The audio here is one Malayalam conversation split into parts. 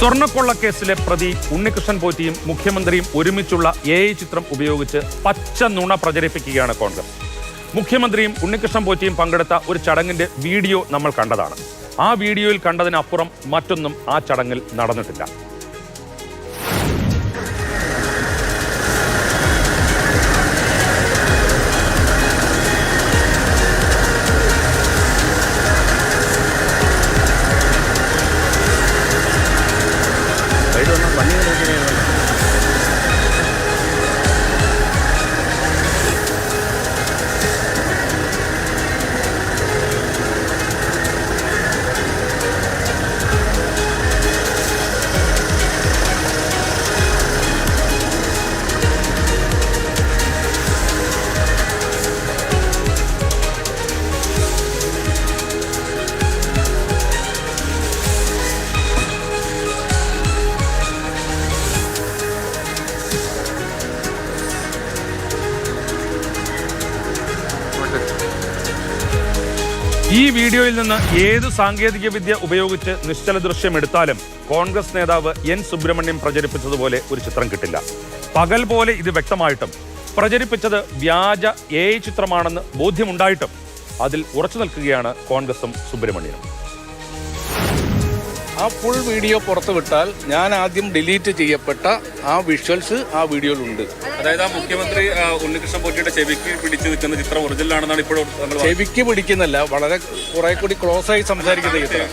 സ്വർണ്ണക്കൊള്ളക്കേസിലെ പ്രതി ഉണ്ണികൃഷ്ണൻ പോറ്റിയും മുഖ്യമന്ത്രിയും ഒരുമിച്ചുള്ള AI ചിത്രം ഉപയോഗിച്ച് പച്ച നുണ പ്രചരിപ്പിക്കുകയാണ് കോൺഗ്രസ്. മുഖ്യമന്ത്രിയും ഉണ്ണികൃഷ്ണൻ പോറ്റിയും പങ്കെടുത്ത ഒരു ചടങ്ങിന്റെ വീഡിയോ നമ്മൾ കണ്ടതാണ്. ആ വീഡിയോയിൽ കണ്ടതിനപ്പുറം മറ്റൊന്നും ആ ചടങ്ങിൽ നടന്നിട്ടില്ല. ഈ വീഡിയോയിൽ നിന്ന് ഏത് സാങ്കേതിക വിദ്യ ഉപയോഗിച്ച് നിശ്ചല ദൃശ്യം എടുത്താലും കോൺഗ്രസ് നേതാവ് N സുബ്രഹ്മണ്യം പ്രചരിപ്പിച്ചതുപോലെ ഒരു ചിത്രം കിട്ടില്ല. പകൽ പോലെ ഇത് വ്യക്തമായിട്ടും പ്രചരിപ്പിച്ചത് വ്യാജ AI ചിത്രമാണെന്ന് ബോധ്യമുണ്ടായിട്ടും അതിൽ ഉറച്ചു നിൽക്കുകയാണ് കോൺഗ്രസും സുബ്രഹ്മണ്യനും. ആ ഫുൾ വീഡിയോ പുറത്തു വിട്ടാൽ ഞാൻ ആദ്യം ഡിലീറ്റ് ചെയ്യപ്പെട്ട ആ വിഷ്വൽസ് ആ വീഡിയോയിലുണ്ട്. അതായത് ആ മുഖ്യമന്ത്രി ഉണ്ണികൃഷ്ണൻ പോറ്റിയുടെ ചെവിക്ക് പിടിച്ചു നിൽക്കുന്ന ചിത്രം ഒറിജിനലാണെന്നാണ് ഇപ്പോഴും. ചെവിക്ക് പിടിക്കുന്നില്ല, വളരെ കുറെ കൂടി ക്ലോസ് ആയി സംസാരിക്കുന്ന ചിത്രം,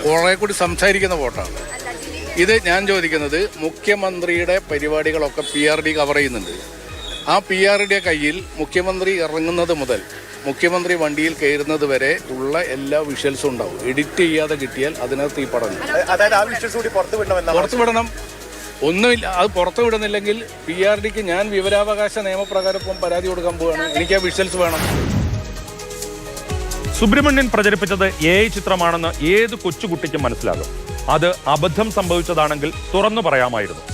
കുറെ കൂടി സംസാരിക്കുന്ന ഫോട്ടാണ് ഇത്. ഞാൻ ചോദിക്കുന്നത്, മുഖ്യമന്ത്രിയുടെ പരിപാടികളൊക്കെ PRD കവർ ചെയ്യുന്നുണ്ട്. ആ PRD കയ്യിൽ മുഖ്യമന്ത്രി ഇറങ്ങുന്നത് മുതൽ മുഖ്യമന്ത്രി വണ്ടിയിൽ കയറുന്നത് വരെ ഉള്ള എല്ലാ വിഷ്വൽസും ഉണ്ടാവും. എഡിറ്റ് ചെയ്യാതെ കിട്ടിയാൽ അതിനകത്ത് ഈ പടം പുറത്തു വിടണം. ഒന്നുമില്ല, അത് പുറത്തു വിടുന്നില്ലെങ്കിൽ PRDക്ക് ഞാൻ വിവരാവകാശ നിയമപ്രകാരം ഇപ്പം പരാതി കൊടുക്കാൻ പോവുകയാണ്. എനിക്ക് ആ വിഷ്വൽസ് വേണം. സുബ്രഹ്മണ്യൻ പ്രചരിപ്പിച്ചത് AI ചിത്രമാണെന്ന് ഏത് കൊച്ചുകുട്ടിക്കും മനസ്സിലാകും. അത് അബദ്ധം സംഭവിച്ചതാണെങ്കിൽ തുറന്നു പറയാമായിരുന്നു.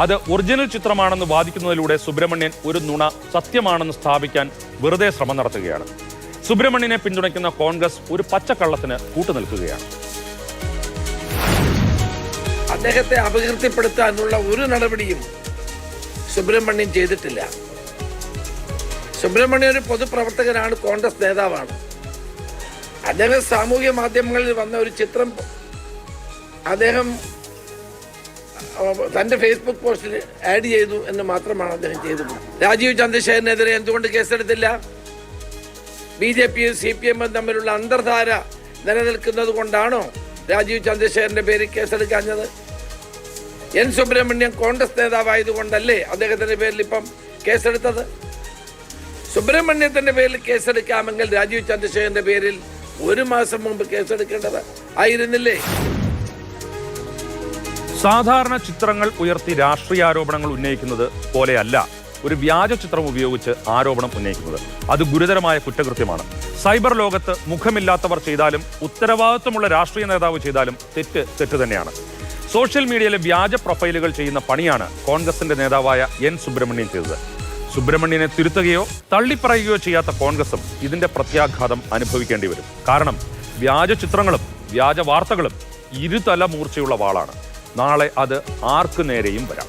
അത് ഒറിജിനൽ ചിത്രമാണെന്ന് വാദിക്കുന്നതിലൂടെ സുബ്രഹ്മണ്യൻ ഒരു നുണ സത്യമാണെന്ന് സ്ഥാപിക്കാൻ വെറുതെ ശ്രമം നടത്തുകയാണ്. സുബ്രഹ്മണ്യനെ പിന്തുണയ്ക്കുന്ന കോൺഗ്രസ് ഒരു പച്ചക്കള്ളത്തിന് കൂട്ടുനിൽക്കുകയാണ്. അദ്ദേഹത്തെ അപകീർത്തിപ്പെടുത്താനുള്ള ഒരു നടപടിയും സുബ്രഹ്മണ്യൻ ചെയ്തിട്ടില്ല. സുബ്രഹ്മണ്യൻ ഒരു പൊതുപ്രവർത്തകനാണ്, കോൺഗ്രസ് നേതാവാണ്. അദ്ദേഹം സാമൂഹ്യ മാധ്യമങ്ങളിൽ വന്ന ഒരു ചിത്രം അദ്ദേഹം തന്റെ ഫേസ്ബുക്ക് പോസ്റ്റിൽ ആഡ് ചെയ്തു എന്ന് മാത്രമാണ് അദ്ദേഹം ചെയ്തത്. രാജീവ് ചന്ദ്രശേഖരനെതിരെ എന്തുകൊണ്ട് കേസെടുത്തില്ല? BJPയും CPM-ഉം തമ്മിലുള്ള അന്തർധാര നിലനിൽക്കുന്നത് കൊണ്ടാണോ രാജീവ് ചന്ദ്രശേഖരന്റെ പേരിൽ കേസെടുക്കാഞ്ഞത്? N സുബ്രഹ്മണ്യം കോൺഗ്രസ് നേതാവായതുകൊണ്ടല്ലേ അദ്ദേഹത്തിന്റെ പേരിൽ ഇപ്പം കേസെടുത്തത്? സുബ്രഹ്മണ്യത്തിന്റെ പേരിൽ കേസെടുക്കാമെങ്കിൽ രാജീവ് ചന്ദ്രശേഖരന്റെ പേരിൽ 1 മാസം മുമ്പ് കേസെടുക്കേണ്ടത് ആയിരുന്നില്ലേ? സാധാരണ ചിത്രങ്ങൾ ഉയർത്തി രാഷ്ട്രീയാരോപണങ്ങൾ ഉന്നയിക്കുന്നത് പോലെയല്ല ഒരു വ്യാജ ചിത്രം ഉപയോഗിച്ച് ആരോപണം ഉന്നയിക്കുന്നത്. അത് ഗുരുതരമായ കുറ്റകൃത്യമാണ്. സൈബർ ലോകത്ത് മുഖമില്ലാത്തവർ ചെയ്താലും ഉത്തരവാദിത്വമുള്ള രാഷ്ട്രീയ നേതാവ് ചെയ്താലും തെറ്റ് തന്നെയാണ്. സോഷ്യൽ മീഡിയയിലെ വ്യാജ പ്രൊഫൈലുകൾ ചെയ്യുന്ന പണിയാണ് കോൺഗ്രസിന്റെ നേതാവായ N സുബ്രഹ്മണ്യൻ ചെയ്തത്. സുബ്രഹ്മണ്യനെ തിരുത്തുകയോ തള്ളിപ്പറയുകയോ ചെയ്യാത്ത കോൺഗ്രസും ഇതിന്റെ പ്രത്യാഘാതം അനുഭവിക്കേണ്ടി വരും. കാരണം വ്യാജ ചിത്രങ്ങളും വ്യാജ വാർത്തകളും ഇരുതല മൂർച്ചയുള്ള വാളാണ്. നാളെ അത് ആർക്കു നേരെയും വരാം.